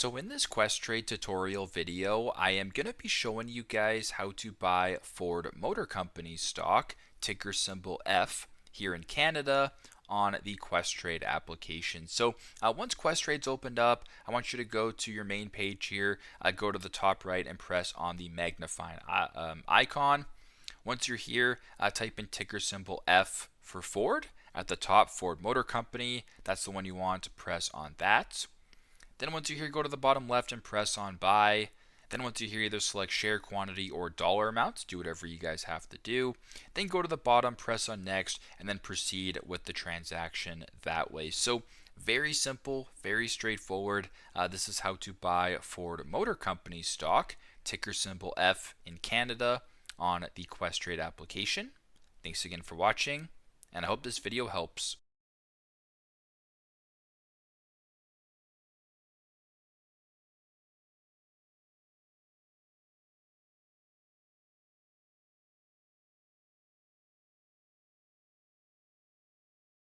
So in this Questrade tutorial video, I am going to be showing you guys how to buy Ford Motor Company stock, ticker symbol F, here in Canada on the Questrade application. So once Questrade's opened up, I want you to go to your main page here, go to the top right and press on the magnifying icon. Once you're here, type in ticker symbol F for Ford. At the top, Ford Motor Company, that's the one you want to press on that. Then once you're here, go to the bottom left and press on buy. Then once you're here, either select share quantity or dollar amounts. Do whatever you guys have to do. Then go to the bottom, press on next, and then proceed with the transaction that way. So very simple, very straightforward. This is how to buy Ford Motor Company stock, ticker symbol F in Canada on the Questrade application. Thanks again for watching, and I hope this video helps.